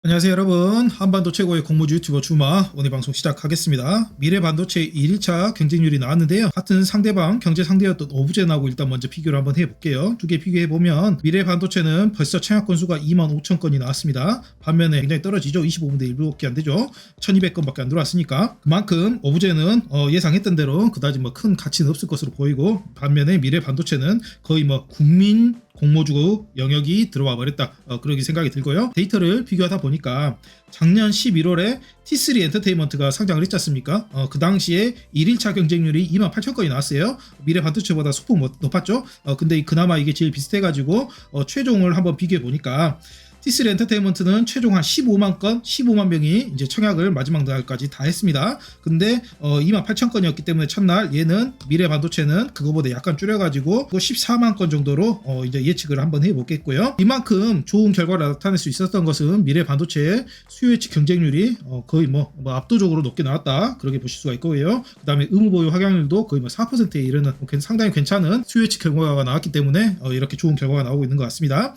안녕하세요 여러분, 한반도 최고의 공모주 유튜버 주마 오늘 방송 시작하겠습니다. 미래반도체 1일차 경쟁률이 나왔는데요. 같은 상대방 경제 상대였던 오브젠하고 일단 먼저 비교를 한번 해볼게요. 두 개 비교해보면 미래반도체는 벌써 청약 건수가 25,000건이 나왔습니다. 반면에 굉장히 떨어지죠. 25분의 1밖에 안되죠. 1200건밖에 안 들어왔으니까 그만큼 오브젠은 예상했던 대로 그다지 큰 가치는 없을 것으로 보이고, 반면에 미래반도체는 거의 국민 공모주 영역이 들어와 버렸다, 그렇게 생각이 들고요. 데이터를 비교하다 보니까 작년 11월에 T3 엔터테인먼트가 상장을 했지 않습니까? 그 당시에 1일차 경쟁률이 28,000건이 나왔어요. 미래반도체보다 소폭 높았죠. 근데 그나마 이게 제일 비슷해가지고 최종을 한번 비교해 보니까 T3 엔터테인먼트는 최종 한 15만 건, 15만 명이 이제 청약을 마지막 날까지 다 했습니다. 근데 28,000건이었기 때문에 첫날 얘는 미래반도체는 그거보다 약간 줄여가지고 14만 건 정도로 이제 예측을 한번 해보겠고요. 이만큼 좋은 결과를 나타낼 수 있었던 것은 미래반도체의 수요 예측 경쟁률이 거의 압도적으로 높게 나왔다, 그렇게 보실 수가 있고요. 그 다음에 의무보유 확약률도 거의 4%에 이르는 상당히 괜찮은 수요 예측 결과가 나왔기 때문에 이렇게 좋은 결과가 나오고 있는 것 같습니다.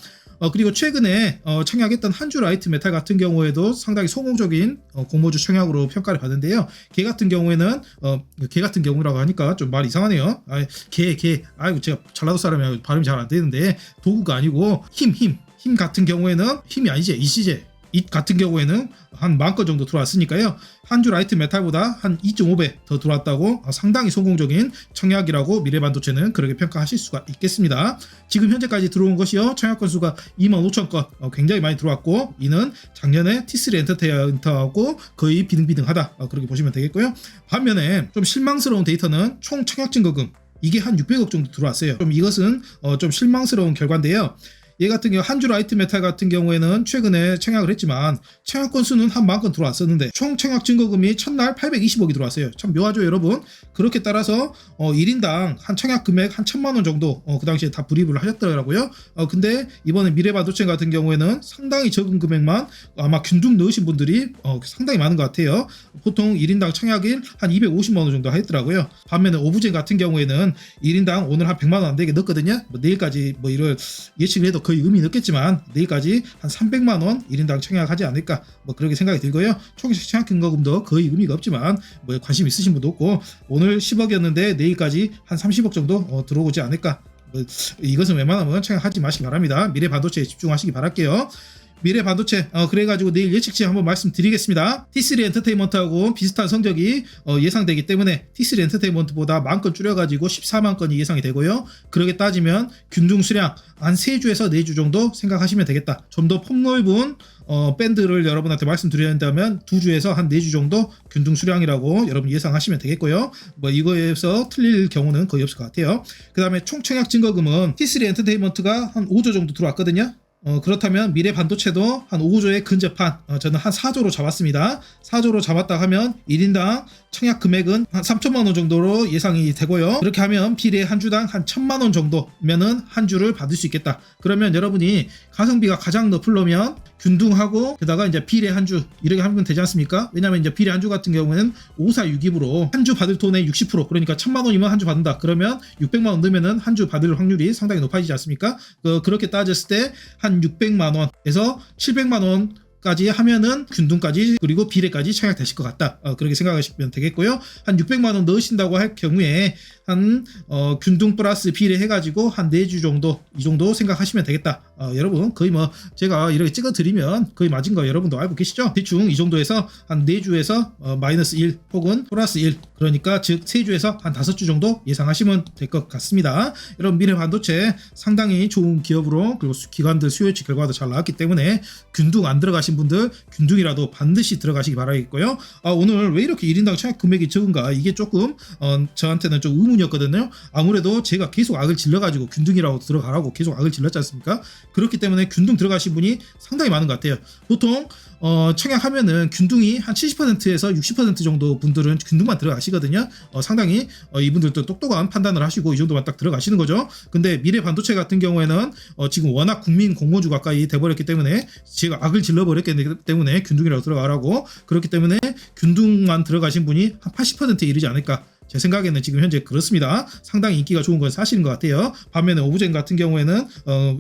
그리고 최근에 청약했던 한주라이트 메탈 같은 경우에도 상당히 성공적인 공모주 청약으로 평가를 받는데요. 걔 같은 경우에는 걔 같은 경우라고 하니까 좀 말 이상하네요. 아이고 제가 전라도 사람이라 발음이 잘 안 되는데, 도구가 아니고 힘 같은 경우에는 힘이 아니지, 이시제 잇 같은 경우에는 한 10,000건 정도 들어왔으니까요. 한주 라이트 메탈보다 한 2.5배 더 들어왔다고 상당히 성공적인 청약이라고 미래반도체는 그렇게 평가하실 수가 있겠습니다. 지금 현재까지 들어온 것이요, 청약 건수가 25,000건, 굉장히 많이 들어왔고, 이는 작년에 T3 엔터테인먼트하고 거의 비등비등하다, 그렇게 보시면 되겠고요. 반면에 좀 실망스러운 데이터는 총 청약 증거금, 이게 한 600억 정도 들어왔어요. 좀 이것은 좀 실망스러운 결과인데요. 얘 같은 경우 한주 라이트 메탈 같은 경우에는 최근에 청약을 했지만 청약 건수는 한 10,000건 들어왔었는데 총 청약 증거금이 첫날 820억이 들어왔어요. 참 묘하죠 여러분. 그렇게 따라서 1인당 한 청약 금액 한 1,000만원 정도 그 당시에 다 불입을 하셨더라고요. 근데 이번에 미래반도체 같은 경우에는 상당히 적은 금액만 아마 균등 넣으신 분들이 상당히 많은 것 같아요. 보통 1인당 청약일 한 250만원 정도 하였더라고요. 반면에 오브젠 같은 경우에는 1인당 오늘 한 100만원 안 되게 넣었거든요. 내일까지 이를 예측을 해도 거의 의미는 없겠지만 내일까지 한 300만원 1인당 청약하지 않을까, 그렇게 생각이 들고요. 총 청약 증거금도 거의 의미가 없지만 관심 있으신 분도 없고, 오늘 10억이었는데 내일까지 한 30억 정도 들어오지 않을까, 이것은 웬만하면 청약하지 마시기 바랍니다. 미래반도체에 집중하시기 바랄게요. 미래반도체 그래가지고 내일 예측치 한번 말씀드리겠습니다. T3 엔터테인먼트하고 비슷한 성적이 예상되기 때문에 T3 엔터테인먼트보다 10,000건 줄여가지고 14만 건이 예상이 되고요. 그렇게 따지면 균등 수량 한 3주에서 4주 정도 생각하시면 되겠다. 좀 더 폭넓은 밴드를 여러분한테 말씀드린다면 2주에서 한 4주 정도 균등 수량이라고 여러분 예상하시면 되겠고요. 이거에서 틀릴 경우는 거의 없을 것 같아요. 그 다음에 총 청약 증거금은 T3 엔터테인먼트가 한 5조 정도 들어왔거든요. 그렇다면 미래반도체도 한 5조에 근접한, 저는 한 4조로 잡았습니다. 4조로 잡았다 하면 1인당 청약 금액은 한 3천만원 정도로 예상이 되고요. 그렇게 하면 비례 한 주당 한 1,000만원 정도면은 한 주를 받을 수 있겠다. 그러면 여러분이 가성비가 가장 높으려면 균등하고 게다가 이제 비례 한 주 이렇게 하면 되지 않습니까? 왜냐면 이제 비례 한 주 같은 경우에는 546입으로 한 주 받을 돈의 60%, 그러니까 1,000만원이면 한 주 받는다. 그러면 600만원 넣으면은 한 주 받을 확률이 상당히 높아지지 않습니까? 그렇게 따졌을 때 한 600만원에서 700만원 까지 하면은 균등까지 그리고 비례까지 청약되실 것 같다, 그렇게 생각하시면 되겠고요. 한 600만원 넣으신다고 할 경우에 한 균등 플러스 비례 해가지고 한 4주 정도, 이 정도 생각하시면 되겠다. 여러분 거의 제가 이렇게 찍어 드리면 거의 맞은 거 여러분도 알고 계시죠? 대충 이 정도에서 한 4주에서 마이너스 1 혹은 플러스 1, 그러니까 즉 3주에서 한 5주 정도 예상하시면 될 것 같습니다. 여러분 미래반도체 상당히 좋은 기업으로, 그리고 기관들 수요 예측 결과도 잘 나왔기 때문에 균등 안 들어가신 분들 균등이라도 반드시 들어가시기 바라겠고요. 오늘 왜 이렇게 1인당 청약 금액이 적은가, 이게 조금 저한테는 좀 의문이었거든요. 아무래도 제가 계속 악을 질러가지고 균등이라고 들어가라고 계속 악을 질렀지 않습니까? 그렇기 때문에 균등 들어가신 분이 상당히 많은 것 같아요. 보통 청약하면은 균등이 한 70%에서 60% 정도 분들은 균등만 들어가시거든요. 상당히 이분들도 똑똑한 판단을 하시고 이 정도만 딱 들어가시는 거죠. 근데 미래반도체 같은 경우에는 지금 워낙 국민 공모주 가까이 돼버렸기 때문에 제가 악을 질러버렸기 때문에 균등이라고 들어가라고, 그렇기 때문에 균등만 들어가신 분이 한 80%에 이르지 않을까, 제 생각에는 지금 현재 그렇습니다. 상당히 인기가 좋은 건 사실인 것 같아요. 반면에 오브젠 같은 경우에는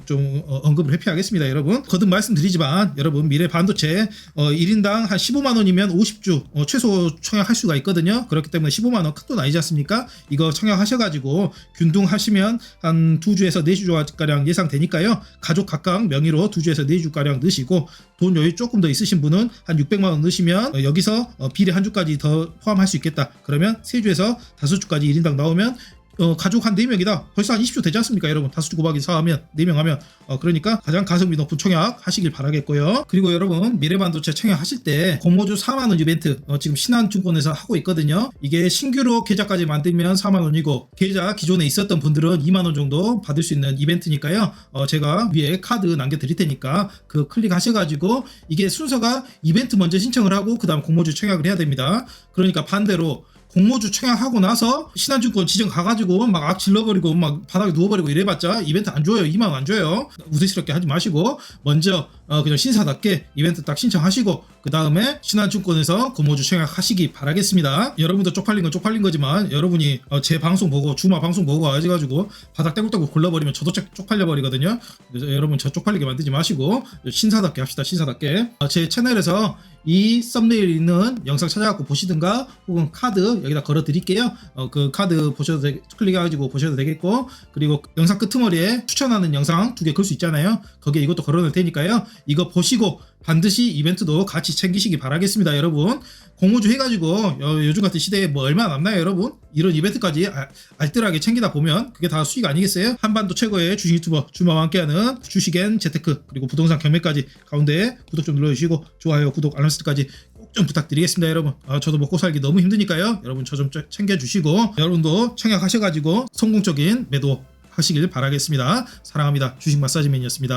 좀 언급을 회피하겠습니다. 여러분 거듭 말씀드리지만 여러분 미래 반도체 1인당 한 15만원이면 50주 최소 청약할 수가 있거든요. 그렇기 때문에 15만원 큰 돈 아니지 않습니까? 이거 청약하셔가지고 균등하시면 한 2주에서 4주가량 예상되니까요. 가족 각각 명의로 2주에서 4주가량 넣으시고 돈 여유 조금 더 있으신 분은 한 600만원 넣으시면 여기서 비례 한 주까지 더 포함할 수 있겠다. 그러면 3주에서 5주까지 1인당 나오면 가족 한 4명이다. 벌써 한 20주 되지 않습니까? 여러분 5주 곱하기 4 하면 4명 하면 그러니까 가장 가성비 높은 청약 하시길 바라겠고요. 그리고 여러분 미래반도체 청약하실 때 공모주 4만원 이벤트 지금 신한증권에서 하고 있거든요. 이게 신규로 계좌까지 만들면 4만원이고 계좌 기존에 있었던 분들은 2만원 정도 받을 수 있는 이벤트니까요. 제가 위에 카드 남겨드릴 테니까 그 클릭하셔가지고 이게 순서가 이벤트 먼저 신청을 하고 그 다음 공모주 청약을 해야 됩니다. 그러니까 반대로 공모주 청약하고 나서 신한증권 지정 가가지고 막 악 질러버리고 막 바닥에 누워버리고 이래봤자 이벤트 안 줘요. 2만원 안 줘요. 우스스럽게 하지 마시고 먼저 그냥 신사답게 이벤트 딱 신청하시고 그 다음에 신한증권에서 공모주 청약하시기 바라겠습니다. 여러분도 쪽팔린 건 쪽팔린 거지만 여러분이 제 방송 보고 주마 방송 보고 와가지고 바닥 떼굴떼굴 골라버리면 저도 쪽팔려 버리거든요. 그래서 여러분 저 쪽팔리게 만들지 마시고 신사답게 합시다. 신사답게 제 채널에서 이 썸네일 있는 영상 찾아갖고 보시든가 혹은 카드 여기다 걸어 드릴게요. 그 카드 보셔도 클릭해가지고 보셔도 되겠고 그리고 영상 끄트머리에 추천하는 영상 2개 걸 수 있잖아요. 거기에 이것도 걸어 놓을 테니까요. 이거 보시고 반드시 이벤트도 같이 챙기시기 바라겠습니다. 여러분 공모주 해가지고 요즘 같은 시대에 뭐 얼마 남나요 여러분? 이런 이벤트까지 알뜰하게 챙기다 보면 그게 다 수익 아니겠어요? 한반도 최고의 주식 유튜버 주마와 함께하는 주식엔 재테크 그리고 부동산 경매까지 가운데 구독 좀 눌러주시고 좋아요 구독 알람 설정까지 꼭 좀 부탁드리겠습니다. 여러분 저도 먹고 살기 너무 힘드니까요. 여러분 저 좀 챙겨주시고 여러분도 청약하셔가지고 성공적인 매도 하시길 바라겠습니다. 사랑합니다. 주식 마사지맨이었습니다.